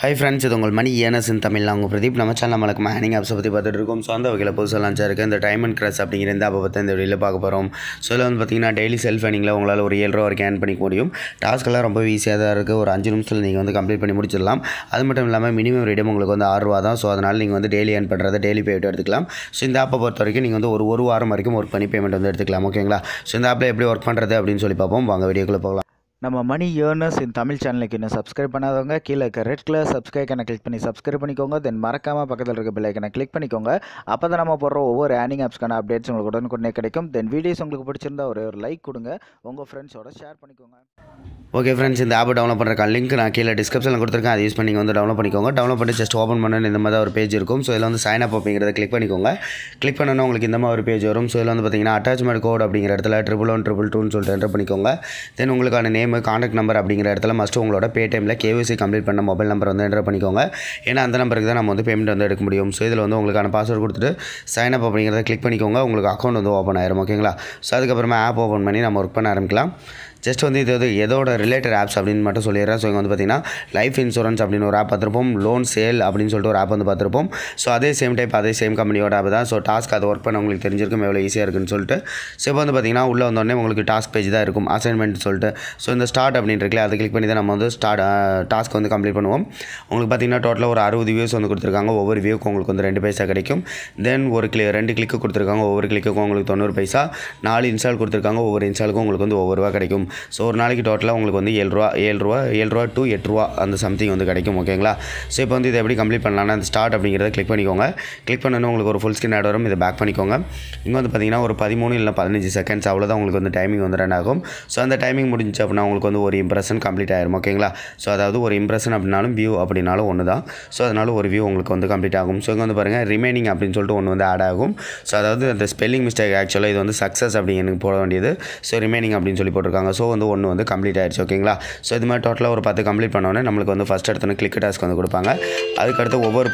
Hi friends, இது உங்கள் மணி ஏனஸ் இன் தமிழ். நான் உங்கள் பிரதீப். நம்ம சேனல் நம்மளுக்கு ஹேண்டிங் ஆப்ஸை பற்றி பார்த்துட்டு இருக்கோம். ஸோ அந்த வகையில் புதுசாக லான்ச் இருக்குது இந்த டைம் அண்ட் கிரஸ் அப்படிங்கிற இந்த ஆப்பை பற்றி இந்த வீடியோவில் பார்க்க போகிறோம். ஸோ இதில் வந்து பார்த்திங்கன்னா டெய்லி செல்ஃப் ஏர்னிங்கில் உங்களால் ஒரு 7 ரூபா வரைக்கும் ஏர்ன் பண்ணிக்க முடியும். டாஸ்க்கெல்லாம் ரொம்ப ஈஸியாக தான் இருக்குது. ஒரு 5 நிமிஷத்தில் நீங்கள் வந்து கம்ப்ளீட் பண்ணி முடிச்சிடலாம். அது மட்டும் இல்லாமல் மினிமம் ரேட்டும் உங்களுக்கு வந்து 6 ரூபா தான். ஸோ அதனால் நீங்கள் வந்து டெய்லி ஏர்ன் பண்ணுறதை டெய்லி பேமெண்ட் எடுத்துக்கலாம். ஸோ இந்த ஆப்பை பொறுத்த வரைக்கும் நீங்கள் வந்து ஒரு வாரம் வரைக்கும் ஒர்க் பண்ணி பேமெண்ட் வந்து எடுத்துக்கலாம். ஓகேங்களா? ஸோ இந்த ஆப்பில் எப்படி ஒர்க் பண்ணுறது அப்படின்னு சொல்லி பார்ப்போம். வாங்க வீடியோக்குள்ளே போகலாம். நம்ம மணி ஏர்னர்ஸ் இன் தமிழ் சேனலுக்கு இன்னும் சப்ஸ்கிரைப் பண்ணாதவங்க கீழே இருக்க ரெட் கலர் சப்ஸ்கிரைப் ஐக்கனை கிளிக் பண்ணி சப்ஸ்கிரைப் பண்ணிக்கோங்க. தென் மறக்காமல் பக்கத்தில் இருக்க பெல் ஐக்கனை கிளிக் பண்ணிக்கோங்க. அப்போ தான் நம்ம போடுற ஒவ்வொரு ஏர்னிங் ஆப்ஸ்க்கான அப்டேட்ஸ் உங்களுக்கு உடனுக்குடனே கிடைக்கும். தென் வீடியோஸ் உங்களுக்கு பிடிச்சிருந்தா ஒரு லைக் கொடுங்க, உங்கள் ஃப்ரெண்ட்ஸோட ஷேர் பண்ணிக்கோங்க. ஓகே ஃப்ரெண்ட்ஸ், இந்த ஆப்பை டவுன்லோட் பண்ணுற லிங்க் நான் கீழே டிஸ்கிரிப்ஷனில் கொடுத்துருக்கேன். அதை யூஸ் பண்ணி வந்து டவுன்லோட் பண்ணிக்கோங்க. டவுன்லோட் பண்ணி ஜஸ்ட் ஓப்பன் பண்ணணும். இந்த மாதிரி ஒரு பேஜ் இருக்கும். ஸோ இதில் வந்து சைன் அப் அப்படிங்கிறத கிளிக் பண்ணிக்கோங்க. கிளிக் பண்ணணும் உங்களுக்கு இந்த மாதிரி ஒரு பேஜ் வரும். ஸோ இதில் வந்து பார்த்தீங்கன்னா அட்டாச்மெண்ட் கோட் அப்படிங்கிற இடத்துல 11122 சொல்லிட்டு என்டர் பண்ணிக்கோங்க. தென் உங்களுக்கான நேம், கான்டாக்ட் நம்பர் அப்படிங்கிற இடத்துல மஸ்ட் உங்களோட பேடிஎம்மில் கேவிசி கம்ப்ளீட் பண்ண மொபைல் நம்பர் வந்து என்டர் பண்ணிக்கோங்க. ஏன்னா அந்த நம்பருக்கு தான் நம்ம வந்து பேமெண்ட் வந்து எடுக்க முடியும். ஸோ இதில் வந்து உங்களுக்கான பாஸ்வேர்டு கொடுத்துட்டு சைன் அப் அப்படிங்கிறத கிளிக் பண்ணிக்கோங்க. உங்களுக்கு அக்கௌண்ட் வந்து ஓப்பன் ஆயிரும். ஓகேங்களா? ஸோ அதுக்கப்புறமா ஆப் ஓப்பன் பண்ணி நம்ம ஒர்க் பண்ண ஆரம்பிக்கலாம். ஜஸ்ட் வந்து இது எதோட ரிலேட்டட் ஆப்ஸ் அப்படின்னு மட்டும் சொல்லிடுறேன். ஸோ இங்கே வந்து பார்த்திங்கன்னா லைஃப் இன்சூரன்ஸ் அப்படின்னு ஒரு ஆப் பார்த்துருப்போம். லோன் சேல் அப்படின்னு சொல்லிட்டு ஒரு ஆப் வந்து பார்த்துருப்போம். ஸோ அதே சேம் கம்பெனியோட ஆப் தான். ஸோ டாஸ்க் அதை ஒர்க் பண்ண உங்களுக்கு தெரிஞ்சிருக்கும் எவ்வளோ ஈஸியாக இருக்குன்னு சொல்லிட்டு. ஸோ இப்போ வந்து பார்த்திங்கன்னா உள்ளே வந்தோடனே உங்களுக்கு டாஸ்க் பேஜ் தான் இருக்கும், அசைன்மெண்ட் சொல்லிட்டு. ஸோ இந்த ஸ்டார்ட் அப்படின்னு இருக்குல்ல, அதை கிளிக் பண்ணி தான் நம்ம வந்து டாஸ்க் வந்து கம்ப்ளீட் பண்ணுவோம். உங்களுக்கு பார்த்திங்கன்னா டோட்டலாக ஒரு 60 வியூஸ் வந்து கொடுத்துருக்காங்க. ஒவ்வொரு வியூக்கு உங்களுக்கு வந்து 2 பைசா கிடைக்கும். தென் ஒரு 2 கிளிக்கு கொடுத்துருக்காங்க. ஒவ்வொரு கிளிக்குக்கும் உங்களுக்கு 90 பைசா. 4 இன்ஸ்டால் கொடுத்துருக்காங்க. ஒவ்வொரு இன்ஸ்டாலுக்கும் உங்களுக்கு வந்து ஒவ்வொரு ரூபா கிடைக்கும். ஸோ ஒரு நாளைக்கு டோட்டலாக உங்களுக்கு வந்து 7 ரூபா டு 8 ரூபா அந்த சம்திங் வந்து கிடைக்கும். ஓகேங்களா? ஸோ இப்போ வந்து இதை எப்படி கம்ப்ளீட் பண்ணலாம்னா அந்த ஸ்டார்ட் அப்படிங்கிறத கிளிக் பண்ணிக்கோங்க. கிளிக் பண்ணணும் உங்களுக்கு ஒரு ஃபுல் ஸ்க்ரீன் ஆட் வரும். இதை பேக் பண்ணிக்கோங்க. இங்கே வந்து பார்த்திங்கன்னா ஒரு 13 இல்லை 15 செகண்ட்ஸ் அவ்வளோதான் உங்களுக்கு வந்து டைமிங் வந்து ரன் ஆகும். ஸோ அந்த டைமிங் முடிஞ்சு அப்படின்னா உங்களுக்கு வந்து ஒரு இம்ப்ரெஷன் கம்ப்ளீட் ஆயிரும். ஓகேங்களா? ஸோ அதாவது ஒரு இம்ப்ரெஷன் அப்படின்னாலும் வியூ அப்படின்னாலும் ஒன்று தான். ஸோ அதனால் ஒரு வியூ உங்களுக்கு வந்து கம்ப்ளீட் ஆகும். ஸோ இங்கே வந்து பாருங்கள் ரிமைனிங் அப்படின்னு சொல்லிட்டு ஒன்று வந்து ஆட் ஆகும். ஸோ அதாவது அந்த ஸ்பெல்லிங் மிஸ்டேக் ஆக்சுவலாக இது வந்து சக்ஸஸ் அப்படிங்கிறது போட வேண்டியது. ஸோ ரிமைனிங் அப்படின்னு சொல்லி போட்டிருக்காங்க. ஸோ வந்து ஒன்று வந்து கம்ப்ளீட் ஆயிடுச்சு. ஓகேங்களா? ஸோ இது மாதிரி டோட்டலாக ஒரு 10 கம்ப்ளீட் பண்ணோன்னே நம்மளுக்கு வந்து ஃபஸ்ட் எடுத்தோன்னே கிளிக் டாஸ்க் வந்து கொடுப்பாங்க. அதுக்கடுத்து ஒவ்வொரு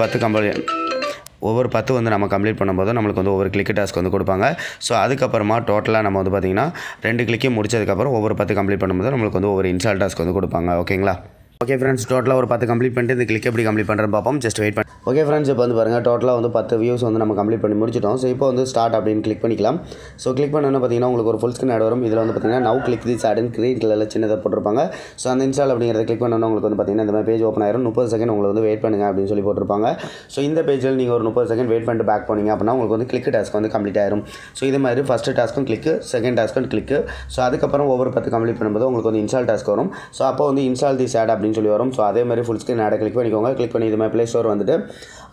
10 வந்து நம்ம கம்ப்ளீட் பண்ணும்போது நம்மளுக்கு வந்து ஒவ்வொரு கிளிக் டாஸ்க் வந்து கொடுப்பாங்க. ஸோ அதுக்கப்புறமா டோட்டலாக நம்ம வந்து பார்த்திங்கன்னா 2 கிளிக்கே முடிச்சதுக்கப்புறம் ஒவ்வொரு 10 கம்ப்ளீட் பண்ணும்போது நம்மளுக்கு வந்து ஒவ்வொரு இன்ஸ்டால் டாஸ்க் வந்து கொடுப்பாங்க. ஓகேங்களா? ஓகே ஃப்ரெண்ட்ஸ், டோட்டலாக ஒரு 10 கம்ப்ளீட் பண்ணிட்டு இந்த கிளிக் எப்படி கம்ப்ளீட் பண்ணுறேன்னு பார்ப்போம். ஜஸ்ட் வெயிட் பண்ணி. ஓகே ஃப்ரெண்ட்ஸ், இப்போ வந்து பாருங்கள் டோட்டலாக வந்து 10 வியூஸ் வந்து நம்ம கம்ப்ளீட் பண்ணி முடிச்சிட்டோம். ஸோ இப்போ வந்து ஸ்டார்ட் அப்படின்னு கிளிக் பண்ணிக்கலாம். ஸோ கிளிக் பண்ணோன்னு பார்த்தீங்கன்னா உங்களுக்கு ஒரு ஃபுல் ஸ்க்ரீன் ஆட் வரும். இதில் வந்து பார்த்தீங்கன்னா நவ் கிளிக் திஸ் ஆட்னு கிரீன் கலரில் சின்னதாக போட்டிருப்பாங்க. ஸோ அந்த இன்ஸ்டால் அப்படிங்கிறத கிளிக் பண்ணோன்னா உங்களுக்கு வந்து பார்த்தீங்கன்னா இந்த மாதிரி பேஜ் ஓப்பன் ஆயிரும். 30 செகண்ட் உங்களுக்கு வந்து வெயிட் பண்ணுங்க அப்படின்னு சொல்லி போட்டிருப்பாங்க. ஸோ இந்த பேஜில் நீங்கள் ஒரு 30 செகண்ட் வெயிட் பண்ணிட்டு பேக் போனீங்க அப்படின்னா உங்களுக்கு வந்து கிளிக் டாஸ்க் வந்து கம்ப்ளீட் ஆயிரும். ஸோ இது மாதிரி ஃபஸ்ட்டு டாஸ்க்கும் கிளிக்கு, செகண்ட் டாஸ்க்கும் கிளிக்கு. ஸோ அதுக்கப்புறம் ஒவ்வொரு 10 கம்ப்ளீட் பண்ணும்போது உங்களுக்கு வந்து இன்ஸ்டால் டாஸ்க் வரும். ஸோ அப்போ வந்து இன்ஸ்டால் திஸ் ஆட் அப்படின்னு சொல்லி வரும். ஸோ அதே மாதிரி ஃபுல் ஸ்க்ரீன் ஆடை கிளிக் பண்ணிக்கோங்க. கிளிக் பண்ணி இது மாதிரி ப்ளே ஸ்டோர் வந்துட்டு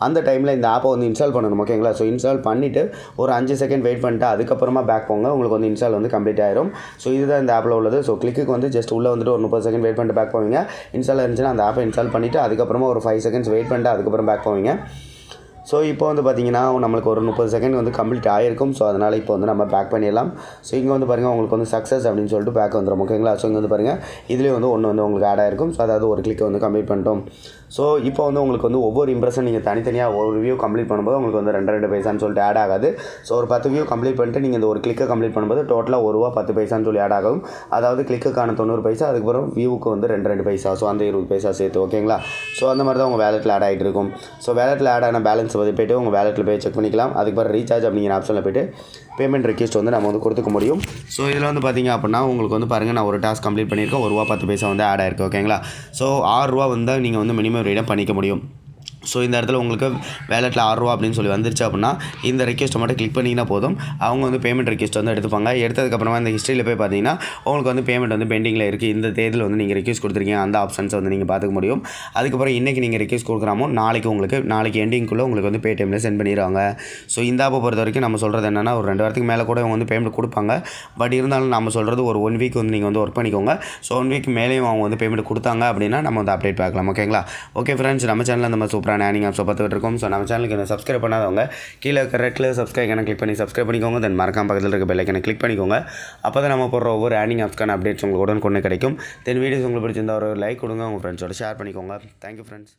அந்த டைமில் இந்த ஆப்பை வந்து இன்ஸ்டால் பண்ணணும். ஓகேங்களா? ஸோ இன்ஸ்டால் பண்ணிவிட்டு ஒரு 5 செகண்ட் வெயிட் பண்ணிட்டு அதுக்கப்புறமா பேக் போங்க. உங்களுக்கு வந்து இன்ஸ்டால் வந்து கம்ப்ளீட் ஆயிரும். ஸோ இதுதான் இந்த ஆப்பில் உள்ளது. ஸோ கிளிக்கு வந்து ஜஸ்ட் உள்ளே வந்துட்டு ஒரு 30 செகண்ட் வெயிட் பண்ணிட்டு பேக் போவீங்க. இன்ஸ்டால் இருந்துச்சுன்னா அந்த ஆப்பை இன்ஸ்டால் பண்ணிவிட்டு அதுக்கப்புறமா ஒரு 5 செகண்ட்ஸ் வெயிட் பண்ணிட்டு அதுக்கப்புறம் பேக் போவீங்க. ஸோ இப்போ வந்து பார்த்திங்கன்னா நம்மளுக்கு ஒரு 30 செகண்ட் வந்து கம்ப்ளீட் ஆகிருக்கும். ஸோ அதனால் இப்போ வந்து நம்ம பேக் பண்ணிடலாம். ஸோ இங்கே வந்து பாருங்கள் உங்களுக்கு வந்து சக்ஸஸ் அப்படின்னு சொல்லிட்டு பேக் வந்துடும். ஓகேங்களா? ஸோ இங்கே வந்து பாருங்கள் இதுலேயே வந்து ஒன்று வந்து உங்களுக்கு ஆட் ஆகிருக்கும். ஸோ அதாவது ஒரு கிளிக் வந்து கம்ப்ளீட் பண்ணிட்டோம். ஸோ இப்போ வந்து உங்களுக்கு வந்து ஒவ்வொரு இம்ப்ரெஷன் நீங்கள் தனித்தனியாக ஒரு வியூ கம்ப்ளீட் பண்ணும்போது உங்களுக்கு வந்து 2 பைசான்னு சொல்லிட்டு ஆட் ஆகாது. ஸோ ஒரு 10 வியூ கம்ப்ளீட் பண்ணிட்டு நீங்கள் இந்த ஒரு கிளிக்கை கம்ப்ளீட் பண்ணும்போது டோட்டலாக 1 ரூபா 10 பைசான்னு சொல்லி ஆட் ஆகும். அதாவது கிளிக்குக்கான 90 பைசா, அதுக்கப்புறம் வியூவுக்கு வந்து 2 பைசா. ஸோ அந்த 20 பைசா சேர்த்து. ஓகேங்களா? ஸோ அந்த மாதிரி தான் உங்கள் வேலெட்டில் ஆட் ஆகிட்டு இருக்கும். ஸோ வேலெட்டில் ஆட் ஆன பேலன்ஸ் வந்து போய்ட்டு உங்கள் வேலெட்டில் போய் செக் பண்ணிக்கலாம். அதுக்கப்புறம் ரீசார்ஜ் அப்படிங்கிற ஆப்ஷனில் போய்ட்டு பேமெண்ட் ரெக்வெஸ்ட் வந்து நம்ம வந்து கொடுத்துக்க முடியும். ஸோ இதில் வந்து பார்த்திங்க அப்படின்னா உங்களுக்கு வந்து பாருங்கள் நான் ஒரு டாஸ்க் கம்ப்ளீட் பண்ணியிருக்கேன். 1 ரூபா 10 பைசா வந்து ஆட் ஆயிருக்கு. ஓகேங்களா? ஸோ 6 ரூபா வந்து நீங்கள் வந்து மினிமம் ரேட்டாக பண்ணிக்க முடியும். ஸோ இந்த இடத்துல உங்களுக்கு வேலெட்டில் 6 ரூபா அப்படின்னு சொல்லி வந்துருச்சு அப்படின்னா இந்த ரெக்வெஸ்ட்டை மட்டும் கிளிக் பண்ணிங்கன்னா போதும். அவங்க வந்து பேமெண்ட் ரெக்வெஸ்ட் வந்து எடுத்துப்பாங்க. எடுத்ததுக்கப்புறமா இந்த ஹிஸ்ட்ரியில் போய் பார்த்தீங்கன்னா உங்களுக்கு வந்து பேமெண்ட் வந்து பெண்டிங்கில் இருக்குது. இந்த தேதியில் வந்து நீங்கள் ரெக்வெஸ்ட் கொடுத்துருக்கீங்க அந்த ஆப்ஷன்ஸை வந்து நீங்கள் பார்த்துக்க முடியும். அதுக்கப்புறம் இன்றைக்கி நீங்கள் ரெக்வெஸ்ட் கொடுக்குறாமோ நாளைக்கு எண்டிங்குள்ளே உங்களுக்கு வந்து பேடிஎம்மில் சென்ட் பண்ணிடுவாங்க. ஸோ இந்த ஆப்பை பொறுத்த வரைக்கும் நம்ம சொல்கிறது என்னென்னா ஒரு 2 வாரத்துக்கு மேலே கூட அவங்க வந்து பேமெண்ட் கொடுப்பாங்க. பட் இருந்தாலும் நம்ம சொல்கிறது ஒரு 1 வீக் வந்து நீங்கள் வந்து ஒர்க் பண்ணிக்கோங்க. ஸோ 1 வீக் மேலேயும் அவங்க வந்து பேமெண்ட் கொடுத்தாங்க அப்படின்னா நம்ம வந்து அப்டேட் பார்க்கலாம். ஓகேங்களா? ஓகே ஃப்ரெண்ட்ஸ், நம்ம சேனலில் நம்ம சூப்பராக ஏர்னிங் ஆப்ஸை பார்த்துட்டு இருக்கோம். ஸோ நம்ம சேனலுக்கு என்ன சப்ஸ்கிரைப் பண்ணாதவங்க கீழே இருக்க ரெட் கலர் சப்ஸ்கிரைப் ஐக்கனை கிளிக் பண்ணி சப்ஸ்கிரைப் பண்ணிக்கோங்க. தென் மறக்காம பக்கத்தில் இருக்க பெல் ஐக்கனை கிளிக் பண்ணிக்கோங்க. அப்போ தான் நம்ம போடுற ஒவ்வொரு ஏர்னிங் ஆப்ஸ்க்கான அப்டேட்ஸ் உங்களுக்கு உடனுக்குடனே கிடைக்கும். தென் வீடியோஸ் உங்களுக்கு பிடிச்சிருந்தா ஒரு லைக் கொடுங்க, உங்கள் ஃப்ரெண்ட்ஸோட ஷேர் பண்ணிக்கோங்க. Thank you friends.